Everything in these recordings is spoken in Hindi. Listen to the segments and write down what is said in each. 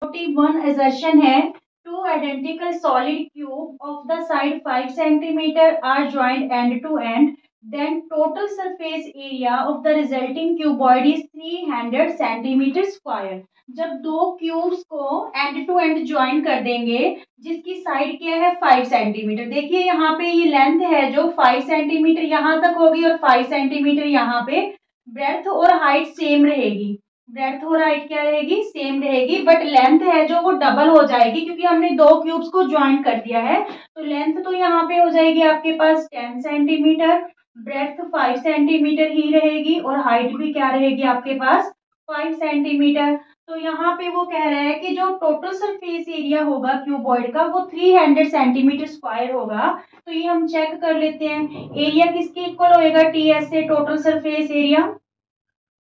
41 assertion है two identical solid cube of the side 5 centimeter are joined end to end, then total surface area of the resulting cuboid is 300 centimeter square। जब दो क्यूब्स को एंड टू एंड ज्वाइन कर देंगे जिसकी साइड क्या है 5 सेंटीमीटर, देखिए यहाँ पे ये लेंथ है जो 5 सेंटीमीटर यहाँ तक होगी और 5 सेंटीमीटर यहाँ पे, ब्रेड्थ और हाइट सेम रहेगी, ब्रेड्थ और हाइट क्या रहेगी सेम रहेगी, बट लेंथ है जो वो डबल हो जाएगी क्योंकि हमने दो क्यूब्स को ज्वाइन कर दिया है। तो लेंथ तो यहाँ पे हो जाएगी आपके पास 10 सेंटीमीटर, ब्रेड्थ 5 सेंटीमीटर ही रहेगी और हाइट भी क्या रहेगी आपके पास 5 सेंटीमीटर। तो यहाँ पे वो कह रहा है कि जो टोटल सरफेस एरिया होगा क्यूबॉइड का वो 300 सेंटीमीटर स्क्वायर होगा। तो ये हम चेक कर लेते हैं, एरिया किसके इक्वल होएगा टीएस से, टोटल सरफेस एरिया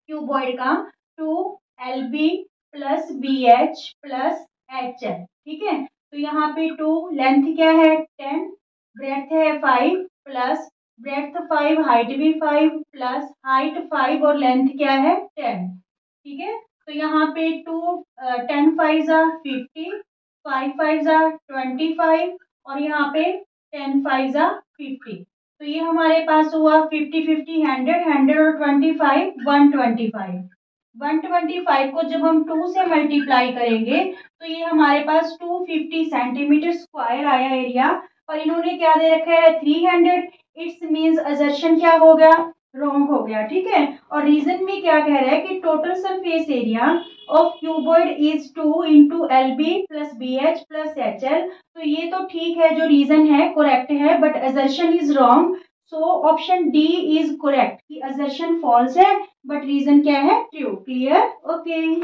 क्यूबॉइड का 2LB plus BH plus HL, ठीक है। तो यहाँ पे 2 लेंथ क्या है 10, ब्रेड्थ है 5 प्लस ब्रेड्थ 5, हाइट भी 5 प्लस हाइट 5 और लेंथ क्या है 10, ठीक है। तो यहाँ पे 10 5 जा 50, 5 5 जा 25 और यहाँ पे 10 5 जा 50। तो ये हमारे पास हुआ 50 50 100 100 और 25 125। 125 को जब हम 2 से मल्टीप्लाई करेंगे तो ये हमारे पास 250 सेंटीमीटर स्क्वायर आया एरिया, और इन्होंने क्या दे रखा है 300। इट्स मीन्स असर्शन क्या हो गया रॉन्ग हो गया, ठीक है। और रीजन में क्या कह रहा है कि total surface area of cuboid is 2 into LB plus BH plus HL। तो ये तो ठीक है, जो रीजन है करेक्ट है, but assertion is wrong. So option D is correct कि असर्शन फॉल्स है बट रीजन क्या है true. Clear, okay.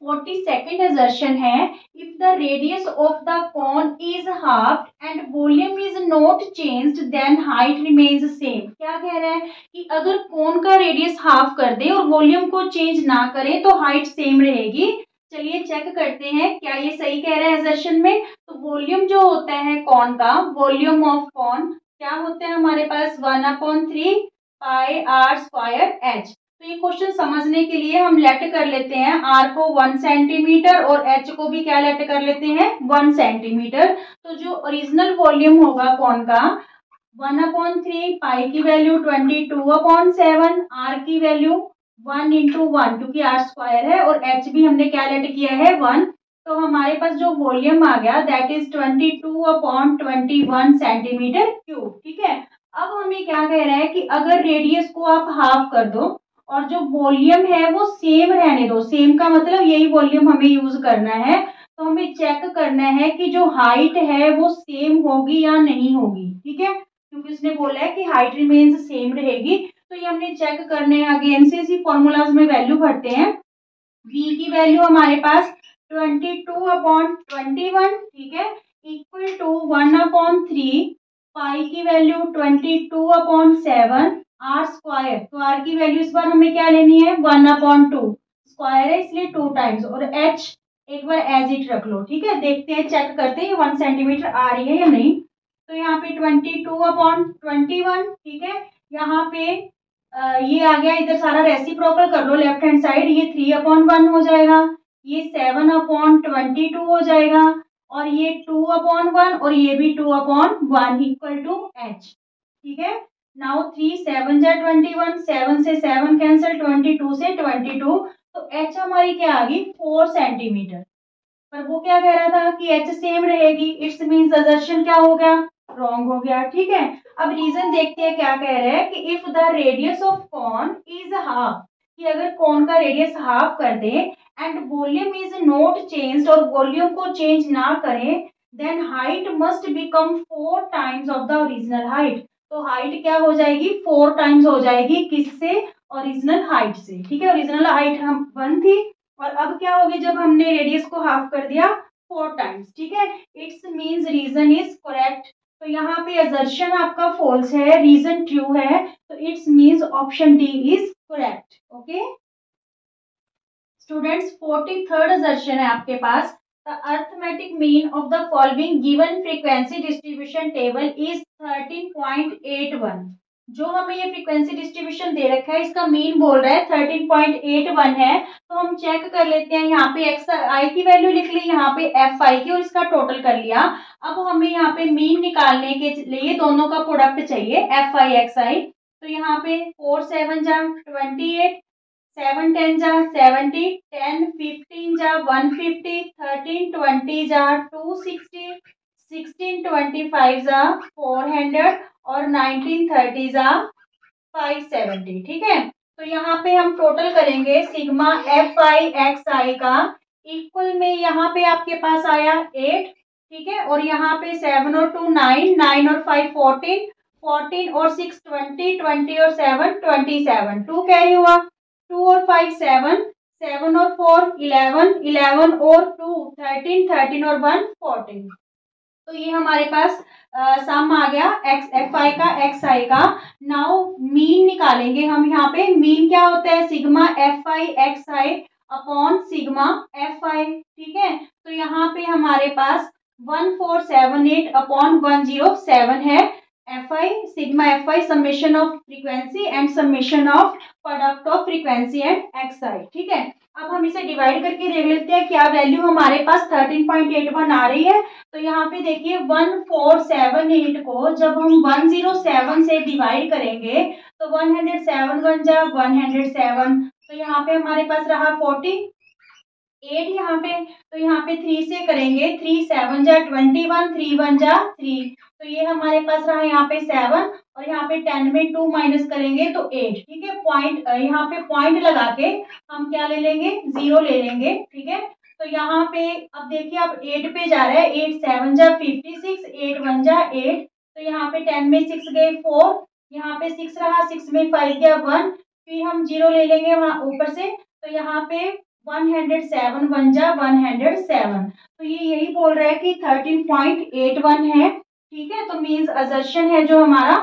42nd assertion है if the radius of the cone is halved and volume is not changed then height remains same। क्या कह रहा है कि अगर कोन का रेडियस हाफ कर दे और वॉल्यूम को चेंज ना करें तो हाइट सेम रहेगी। चलिए चेक करते हैं क्या ये सही कह रहा है असर्शन में। तो वॉल्यूम जो होता है कॉन का, वॉल्यूम ऑफ कॉन क्या होता है हमारे पास 1/3 पाई आर स्क्वायर एच। तो ये क्वेश्चन समझने के लिए हम लेट कर लेते हैं आर को 1 सेंटीमीटर और एच को भी क्या लेट कर लेते हैं 1 सेंटीमीटर। तो जो ओरिजिनल वॉल्यूम होगा कौन का 1/3 पाई की वैल्यू 22/7, आर की वैल्यू 1 इंटू 1 क्योंकि आर स्क्वायर है और एच भी हमने क्या लेट किया है 1। तो हमारे पास जो वॉल्यूम आ गया दैट इज 22/21 सेंटीमीटर क्यूब, ठीक है। अब हमें क्या कह रहा है कि अगर रेडियस को आप हाफ कर दो और जो वॉल्यूम है वो सेम रहने दो, सेम का मतलब यही वॉल्यूम हमें यूज करना है। तो हमें चेक करना है कि जो हाइट है वो सेम होगी या नहीं होगी, ठीक है, क्योंकि उसने बोला है कि हाइट रिमेन्स सेम रहेगी। तो ये हमने चेक करने हैं, अगेन से इसी फॉर्मूलाज में वैल्यू भरते हैं। v की वैल्यू हमारे पास 22/21, ठीक है, इक्वल टू 1/3 पाई की वैल्यू 22/7 आर स्क्वायर। तो आर की वैल्यू इस बार हमें क्या लेनी है 1/2, स्क्वायर है इसलिए 2 टाइम्स, और एच एक बार एज इट रख लो, ठीक है। देखते हैं चेक करते हैं 1 सेंटीमीटर आ रही है या नहीं। तो यहाँ पे 22/21, ठीक है। यहाँ पे ये आ गया, इधर सारा रेसिप्रोकल कर लो लेफ्ट हैंड साइड, ये 3/1 हो जाएगा, ये 7/22 हो जाएगा, और ये 2/1 और ये भी 2/1 इक्वल टू एच, ठीक है। नाउ 3 7 जा 21, 7 से 7 कैंसिल, 22 से 22। तो एच हमारी क्या आ गई 4 सेंटीमीटर, पर वो क्या कह रहा था कि एच सेम रहेगी। इट्स मीन्स असर्शन क्या हो गया रॉन्ग हो गया, ठीक है। अब रीजन देखते हैं क्या कह रहे हैं कि if the radius of cone is half, कि अगर कॉन का रेडियस हाफ कर दे and volume is not changed और वॉल्यूम को चेंज ना करें then height must become 4 times of the original height. तो हाइट क्या हो जाएगी 4 टाइम्स हो जाएगी, किससे ओरिजिनल हाइट से, ठीक है। ओरिजिनल हाइट हम 1 थी और अब क्या होगी जब हमने रेडियस को हाफ कर दिया 4 टाइम्स, ठीक है। It's means reason is correct. तो यहाँ पे असर्शन आपका फॉल्स है, रीजन ट्रू है, तो it's means option D is correct, okay. Students 43rd assertion है आपके पास, the arithmetic mean of the following given frequency distribution table is 13.81। जो हमें ये फ्रीक्वेंसी डिस्ट्रीब्यूशन दे रखा है इसका मीन बोल रहा है 13.81 है। तो हम चेक कर लेते हैं, यहाँ पे एक्स आई की वैल्यू लिख ली, यहाँ पे एफ आई की, और इसका टोटल कर लिया। अब हमें यहाँ पे मीन निकालने के लिए दोनों का प्रोडक्ट चाहिए, एफ आई एक्स आई। तो यहाँ पे 4 7 जा 28, 7 10 जा 70, 10 15 जा 150, 13 20 जा 260, 16 25 जा 400 और 19 30 जा 570। ठीक है, तो यहाँ पे हम टोटल करेंगे सिग्मा एफ आई एक्स आई का, इक्वल में यहाँ पे आपके पास आया 8। ठीक है, और यहाँ पे 7 और 2 9, 9 और 5 14, 14 और 6 20, 20 और 7 27, 2 कैरी हुआ, 2 और 5 7, 7 और 4 11, 11 और 2 13, 13 और 1 14। तो ये हमारे पास सम आ गया एक्स एफ आई का एक्स आई का। नाउ मीन निकालेंगे हम, यहाँ पे मीन क्या होता है, सिग्मा एफ आई एक्स आई अपॉन सिग्मा एफ आई। ठीक है, तो यहाँ पे हमारे पास 1478 अपॉन 107 है। F I sigma F I summation of frequency and summation of product of frequency and X I. ठीक है, अब हम इसे डिवाइड करके देख लेते हैं क्या वैल्यू हमारे पास 13.81 आ रही है। तो यहाँ पे देखिए 1478 को जब हम 107 से डिवाइड करेंगे तो 107 1 जा 107, तो यहाँ पे हमारे पास रहा 48 यहाँ पे। तो यहाँ पे 3 से करेंगे, 3 7 जा 21, 3 1 जा 3, तो ये हमारे पास रहा यहाँ पे 7, और यहाँ पे 10 में 2 माइनस करेंगे तो 8। ठीक है, पॉइंट यहाँ पे पॉइंट लगा के हम क्या ले लेंगे, 0 ले लेंगे। ठीक है, तो यहाँ पे अब देखिए अब 8 पे जा रहा है, 8 7 जा 56, 8 1 जा 8, तो यहाँ पे 10 में 6 गए 4, यहाँ पे 6 रहा, 6 में 5 गया 1, फिर हम 0 ले लेंगे वहां ऊपर से, तो यहाँ पे 107 1 जा 107। तो ये यही बोल रहा है कि 13.81 है। ठीक है, तो मीन्स असर्शन है जो हमारा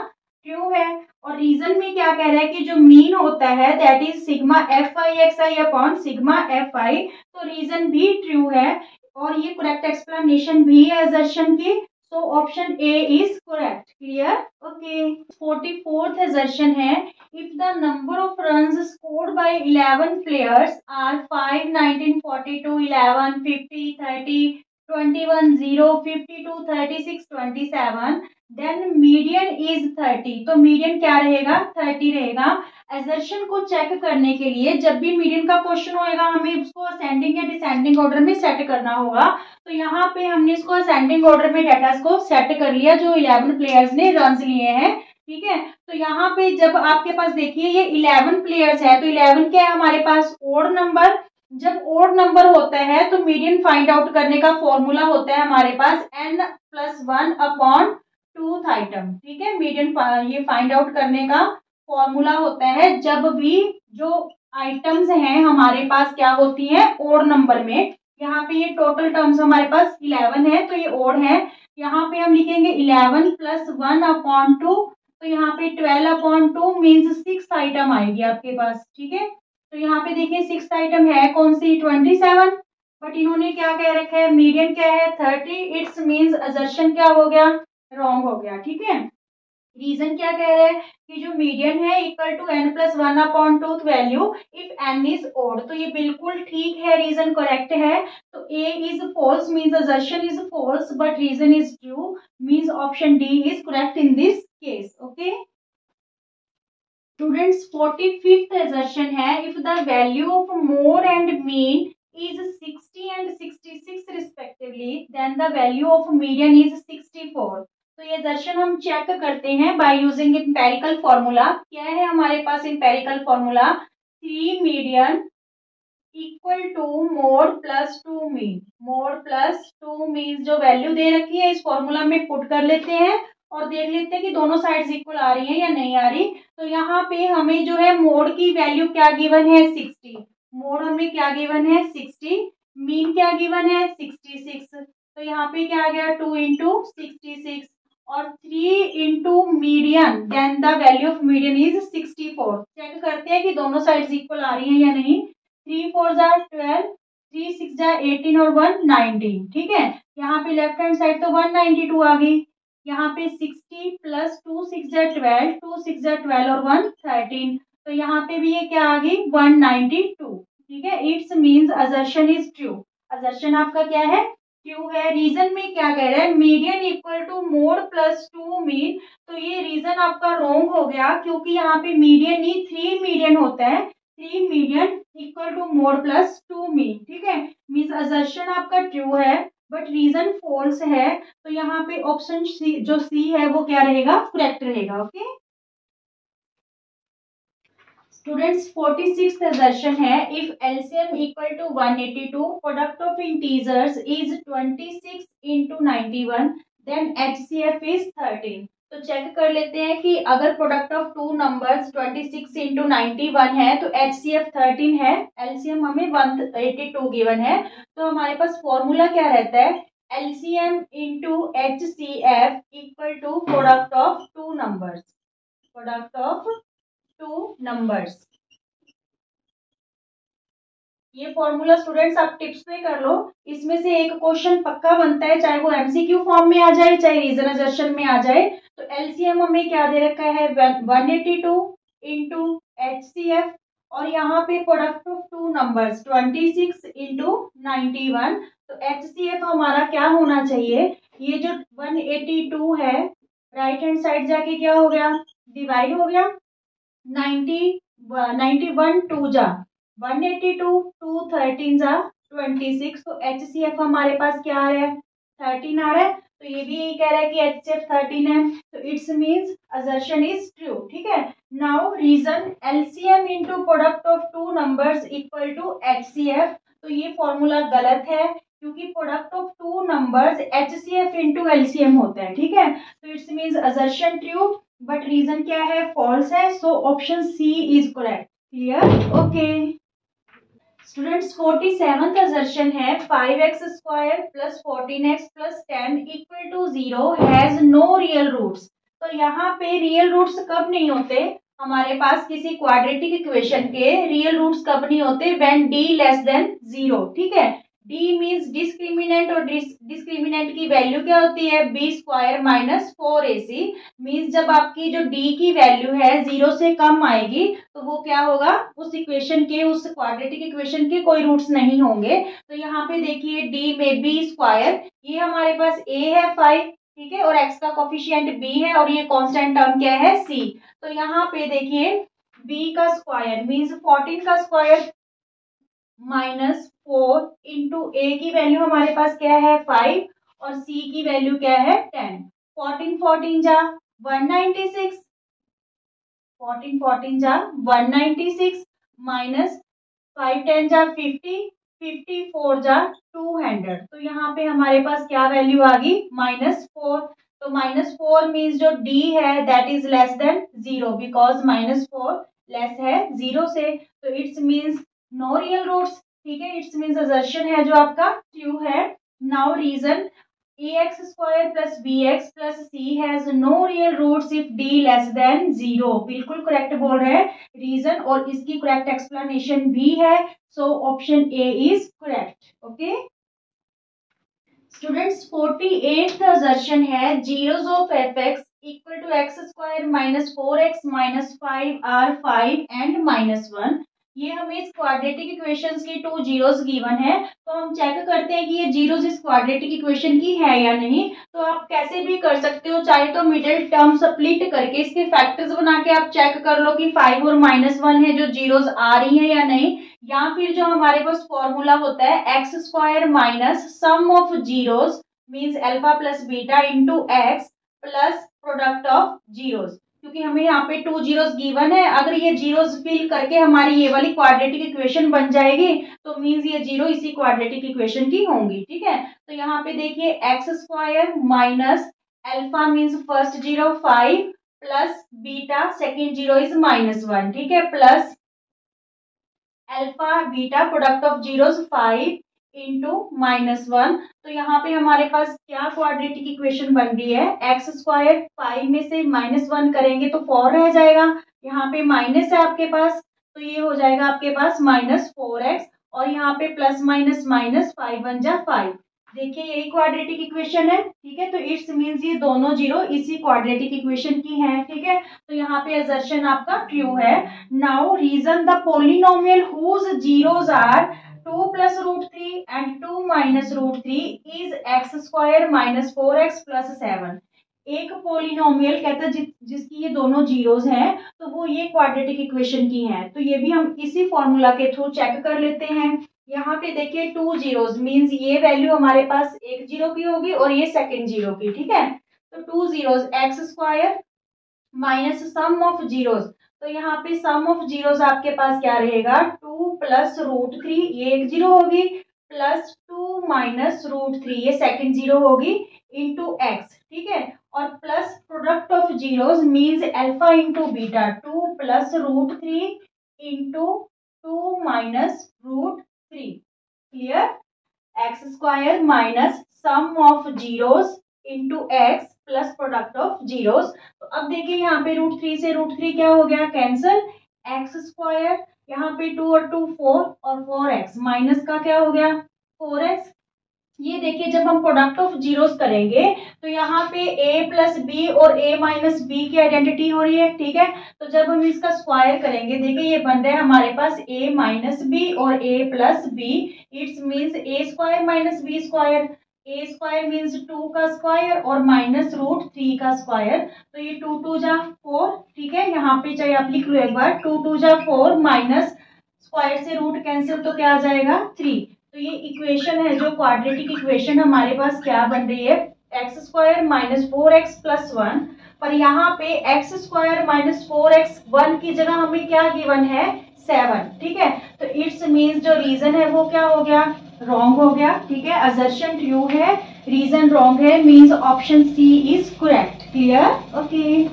ट्रू है। और रीजन में क्या कह रहा है कि जो मीन होता है that is sigma F I x I upon sigma F आई, तो रीजन भी ट्रू है और ये करेक्ट एक्सप्लेनेशन भी है असर्शन की। सो option A is correct. Clear? Okay, 44th assertion है, if the number of runs scored by 11 players are 5 19 42 11 50 30 21 0 52 36 27, then median is 30। तो मीडियन क्या रहेगा, 30 रहेगा। असर्शन को चेक करने के लिए जब भी मीडियन का क्वेश्चन होएगा हमें उसको असेंडिंग या डिसेंडिंग ऑर्डर में सेट करना होगा। तो यहाँ पे हमने इसको असेंडिंग ऑर्डर में डाटा को सेट कर लिया जो 11 प्लेयर्स ने रन्स लिए हैं। ठीक है, तो यहाँ पे जब आपके पास देखिए ये 11 प्लेयर्स है, तो 11 क्या है हमारे पास, ओड नंबर। जब ओड नंबर होता है तो मीडियन फाइंड आउट करने का फॉर्मूला होता है हमारे पास n+1 अपॉन 2th आइटम। ठीक है, मीडियन ये फाइंड आउट करने का फॉर्मूला होता है जब भी जो आइटम्स हैं हमारे पास क्या होती हैं, ओड नंबर में। यहाँ पे ये टोटल टर्म्स हमारे पास 11 है तो ये ओड है। यहाँ पे हम लिखेंगे 11+1 अपॉन 2, तो यहाँ पे 12 अपॉन 2 मीन्स 6 आइटम आएगी आपके पास। ठीक है, तो यहाँ पे देखिए 6 आइटम है कौन सी, 27, बट इन्होंने क्या कह रखा है, मीडियन क्या है 30। इट्स मीन्स असर्शन क्या हो गया, रॉन्ग हो गया। ठीक है, रीजन क्या कह रहे हैं कि जो मीडियन है equal to n+1 upon 2th value if n is odd. तो ये बिल्कुल ठीक है, रीजन करेक्ट है। तो A is false means assertion is false but reason is true, means option D is correct in this case. Okay students, 45th assertion है, if the value of mode and mean is 60 and 66 respectively, then the value of median is 64। तो ये assertion हम चेक करते हैं by using empirical formula। क्या है हमारे पास empirical formula, 3 median equal to mode plus 2 mean. Mode plus 2 mean जो वैल्यू दे रखी है इस फॉर्मूला में पुट कर लेते हैं और देख लेते हैं कि दोनों साइड्स इक्वल आ रही है या नहीं आ रही। तो यहाँ पे हमें जो है मोड की वैल्यू क्या गिवन है, 60। मोड हमें क्या गिवन है, 60। मीन क्या गिवन है, 66। तो यहाँ पे क्या आ गया, 2 × 66 और 3 × median, then the value of median is 64। Check करते हैं कि दोनों साइड्स इक्वल आ रही है या नहीं। 3 4 जा 12, 3 6 जा 18 और 1 19। ठीक है, यहाँ पे लेफ्ट हैंड साइड तो 192 आ गई। यहाँ पे 60 प्लस 2 6 जा 12, 2 6 जा 12 और 1 13, तो यहाँ पे भी ये क्या आ गई 192। ठीक है, it's means assertion is true. Assertion आपका क्या है, ट्रू है। रीजन में क्या कह रहा है, median equal to mode plus 2 mean, तो ये रीजन आपका रॉन्ग हो गया, क्योंकि यहाँ पे मीडियन नहीं 3 मीडियन होता है, 3 median equal to mode plus 2 mean. ठीक है, मीन्स असर्शन आपका ट्रू है बट रीजन फॉल्स है, तो यहाँ पे ऑप्शन सी जो सी है वो क्या रहेगा, करेक्ट रहेगा। ओके स्टूडेंट्स, 46th assertion है, if LCM equal to 182, product of integers is 26 into 91, then HCF is 13। तो चेक कर लेते हैं कि अगर product of two numbers 26 into 91 है तो एचसीएफ 13 है, एलसीएम हमें 182 गिवन है, तो हमारे पास फॉर्मूला क्या रहता है, LCM into HCF equal to product of two numbers, product of two numbers. ये फॉर्मूला स्टूडेंट्स आप टिप्स पे कर लो, इसमें से एक क्वेश्चन पक्का बनता है, चाहे वो एमसीक्यू फॉर्म में आ जाए चाहे रीजन असर्शन में आ जाए। तो एलसीएम हमें क्या दे रखा है 182 इंटू एचसीएफ, और यहाँ पे product of two numbers 26 into 91, तो एचसीएफ हमारा क्या होना चाहिए, ये जो 182 है राइट हैंड साइड जाके क्या हो गया, डिवाइड हो गया, 91 टू जा 182, 2 13 जा 26, तो एचसीएफ हमारे पास क्या आ रहा है 13 आ रहा है, तो ये भी यही कह रहा है कि एचसीएफ 13 है, तो it's means assertion is true. ठीक है, now reason LCM into product of two numbers equal to HCF, तो ये फॉर्मूला गलत है, क्योंकि product of two numbers HCF into LCM होता है। ठीक है, तो it's means assertion true but reason क्या है, फॉल्स है, so option C is correct. Clear? Okay students, 47th assertion है 5x square plus 14x plus 10 equal to 0 has no real roots. तो यहाँ पे रियल रूट्स कब नहीं होते, हमारे पास किसी क्वाड्रेटिक इक्वेशन के रियल रूट्स कब नहीं होते, व्हेन d लेस देन 0। ठीक है, d मीन्स डिस्क्रिमिनेंट, और डिस्क्रिमिनेंट की वैल्यू क्या होती है B square minus 4ac, means जब आपकी जो d की वैल्यू है 0 से कम आएगी तो वो क्या होगा, उस इक्वेशन के, उस क्वाड्रेटिक इक्वेशन के कोई रूट्स नहीं होंगे। तो यहाँ पे देखिए d में बी स्क्वायर, ये हमारे पास a है 5, ठीक है, और x का कोफिशिएंट b है, और ये कांस्टेंट टर्म क्या है c। तो यहाँ पे देखिए b का स्क्वायर मीन्स 14 का स्क्वायर माइनस 4 इंटू ए की वैल्यू हमारे पास क्या है 5, और c की वैल्यू क्या है 10। 14 14 जा 196, 14 14 जा 196 माइनस 5 10 जा 50, 54 जा 200, तो यहाँ पे हमारे पास क्या वैल्यू आ गई -4। तो -4 मीन्स जो d है that is less than 0, because -4 less है 0 से, तो it's means no real roots. ठीक है, इट्स मीन्स असर्शन है जो आपका ट्रू है। Now reason ax square plus bx plus c has no real roots if d less than 0, बिल्कुल करेक्ट बोल रहे हैं रीजन, और इसकी करेक्ट एक्सप्लेनेशन भी है, so option A is correct. Okay students, 48th assertion है zeros of fx equal to X square minus 4x minus 5 are 5 and -1। ये हमें इस क्वाड्रेटिक इक्वेशंस की टू जीरोस गिवन है, तो हम चेक करते हैं कि ये जीरोस इस क्वाड्रेटिक इक्वेशन की है या नहीं। तो आप कैसे भी कर सकते हो, चाहे तो मिडिल टर्म स्प्लिट करके इसके फैक्टर्स बना के आप चेक कर लो कि 5 और -1 है जो जीरोस आ रही है या नहीं, या फिर जो हमारे पास फॉर्मूला होता है x square minus sum of zeros means alpha plus beta into x plus product of zeros, क्योंकि हमें यहाँ पे टू जीरोस गिवन है, अगर ये जीरोस फिल करके हमारी ये वाली क्वाड्रेटिक इक्वेशन बन जाएगी तो मीन्स ये जीरो इसी क्वाड्रेटिक इक्वेशन की होंगी। ठीक है, तो यहाँ पे देखिए x square minus alpha means first zero 5 plus beta second zero is -1, ठीक है, plus alpha beta product of zeros 5 into -1, तो यहाँ पे हमारे पास क्या क्वाड्रेटिक इक्वेशन बन रही है, एक्स स्क्वायर 5 में से -1 करेंगे तो 4 रह जाएगा, यहाँ पे माइनस है आपके पास, तो ये हो जाएगा आपके पास -4x, और यहाँ पे प्लस माइनस माइनस 5 1 जा 5, देखिए यही क्वाड्रेटिक इक्वेशन है, ठीक है। तो इट्स मींस ये दोनों जीरो इसी क्वाड्रेटिक इक्वेशन की हैं, ठीक है। तो यहाँ पे असर्शन आपका ट्रू है। Now reason the polynomial whose zeros are 2 plus root 3 and 2 minus root 3 is x square minus 4x plus 7। एक पोलिनोमियल कहता है जिसकी ये दोनों जीरोज हैं, तो वो ये क्वाड्रेटिक इक्वेशन की हैं। तो ये भी हम इसी फॉर्मूला के थ्रू चेक कर लेते हैं। यहाँ पे देखिए 2 जीरोज मीन्स ये वैल्यू हमारे पास एक जीरो की होगी और ये सेकंड जीरो की, ठीक है। तो 2 zeros x square minus sum of zeros, तो यहाँ पे सम ऑफ जीरोज आपके पास क्या रहेगा 2 प्लस रूट 3, ये एक जीरो होगी, प्लस 2 माइनस रूट 3 ये सेकंड जीरो होगी, इंटू एक्स, ठीक है। और plus product of zeros means alpha into beta, 2 plus root 3 into 2 minus root 3, clear. X square minus sum of zeros into x plus product of zeros. तो अब देखिए यहाँ पे रूट 3 से रूट 3 क्या हो गया कैंसिल, एक्स स्क्वायर यहाँ पे 2 और 2 4 और 4x माइनस का क्या हो गया 4x। ये देखिए जब हम प्रोडक्ट ऑफ जीरोस करेंगे तो यहाँ पे a प्लस बी और a माइनस बी की आइडेंटिटी हो रही है, ठीक है। तो जब हम इसका स्क्वायर करेंगे देखिए ये बन रहा है हमारे पास a माइनस बी और a plus B, it's means a square minus B square, a square means 2 का स्क्वायर और माइनस रूट 3 का स्क्वायर। तो ये 2 2 जा 4, ठीक है। यहाँ पे चाहे आप लिख लो एक बार, 2 2 जा 4 माइनस स्क्वायर से रूट कैंसिल तो क्या आ जाएगा 3। तो ये इक्वेशन है जो क्वाड्रेटिक इक्वेशन हमारे पास क्या बन रही है x square minus 4x plus 1, पर यहाँ पे एक्स स्क्वायर माइनस 4x 1 की जगह हमें क्या गिवन है 7, ठीक है। तो इट्स मीन्स जो रीजन है वो क्या हो गया रॉन्ग हो गया, ठीक है। असर्शन ट्रू है, रीजन रॉन्ग है, means option C is correct, clear, okay.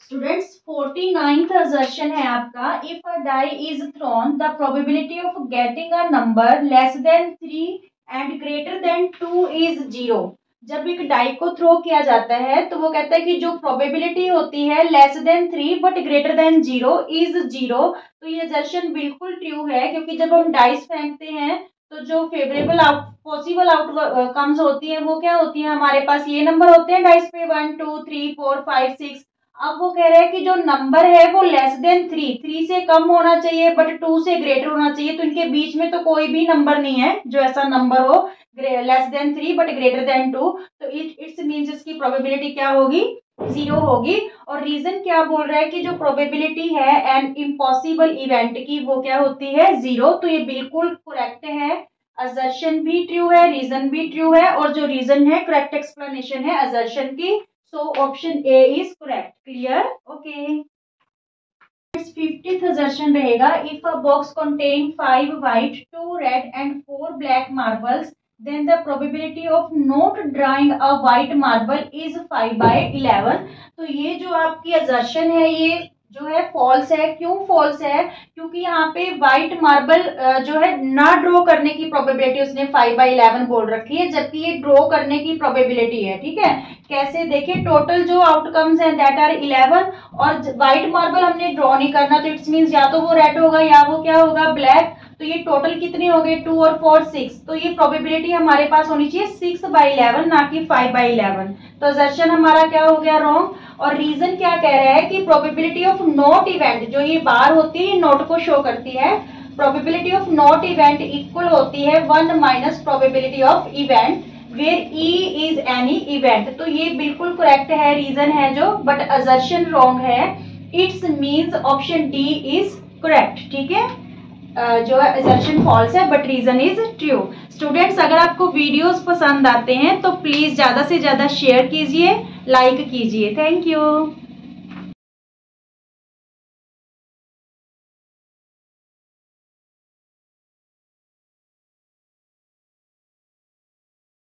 Students 49th assertion है आपका, if a die is thrown the probability of getting a number less than 3 and greater than 2 is 0। जब एक डाई को थ्रो किया जाता है तो वो कहता है कि जो प्रोबेबिलिटी होती है less than 3 but greater than 0 is 0। तो ये assertion बिल्कुल ट्रू है, क्योंकि जब हम डाइस फेंकते हैं तो जो फेवरेबल पॉसिबल आउटकम्स होती है वो क्या होती है हमारे पास ये नंबर होते हैं डाइस पे 1 2 3 4 5 6। अब वो कह रहे हैं कि जो नंबर है वो लेस देन 3 से कम होना चाहिए बट 2 से ग्रेटर होना चाहिए। तो इनके बीच में तो कोई भी नंबर नहीं है जो ऐसा नंबर हो less than 3 but greater than 2। तो इट्स मीन्स इसकी प्रोबेबिलिटी क्या होगी 0 होगी। और रीजन क्या बोल रहा है कि जो प्रोबेबिलिटी है एन इम्पॉसिबल इवेंट की वो क्या होती है 0। तो ये बिल्कुल करेक्ट है, असर्शन भी ट्रू है, रीजन भी ट्रू है, और जो रीजन है करेक्ट एक्सप्लेनेशन है असर्शन की। So option A is correct, clear, okay. 50th assertion रहेगा, if a box contain 5 white 2 red and 4 black marbles then the probability of not drawing a white marble is 5/11। तो ये जो आपकी assertion है ये जो है फॉल्स है। क्यों फॉल्स है, क्योंकि यहाँ पे व्हाइट मार्बल जो है ना ड्रॉ करने की प्रोबेबिलिटी उसने 5/11 बोल रखी है, जबकि ये ड्रॉ करने की प्रोबेबिलिटी है, ठीक है। कैसे देखिए टोटल जो आउटकम्स हैं दैट आर 11 और व्हाइट मार्बल हमने ड्रॉ नहीं करना, तो इट्स मीन्स या तो वो रेड होगा या वो क्या होगा ब्लैक। तो ये टोटल कितने हो गए 2 और 4 6। तो ये प्रोबेबिलिटी हमारे पास होनी चाहिए 6/11 ना कि 5/11। तो असर्शन हमारा क्या हो गया रॉन्ग। और रीजन क्या कह रहा है कि प्रोबेबिलिटी ऑफ नॉट इवेंट, जो ये बार होती है नोट को शो करती है, probability of not event equal होती है 1 minus probability of event where E is any event. तो ये बिल्कुल करेक्ट है, रीजन है जो, बट असर्शन रॉन्ग है। It's means option D is correct, ठीक है। जो असर्शन फॉल्स है but reason is true. Students अगर आपको वीडियोस पसंद आते हैं तो प्लीज ज्यादा से ज्यादा शेयर कीजिए, लाइक कीजिए। Thank you.